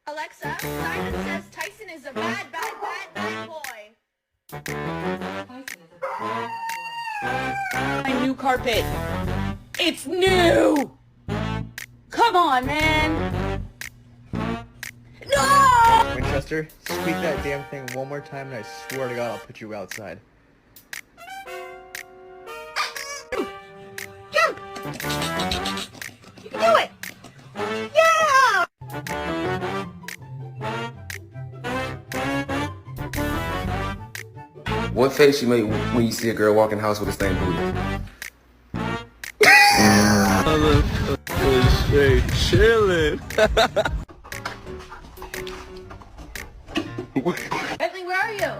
Alexa, Simon says Tyson is a bad, bad, bad, bad boy. My new carpet. It's new! Come on, man! No! Winchester, squeak that damn thing one more time and I swear to God I'll put you outside. Jump! You can do it! Yeah! What face you make when you see a girl walk in the house with a stained booty? Motherfucker straight chillin'. Bentley, where are you?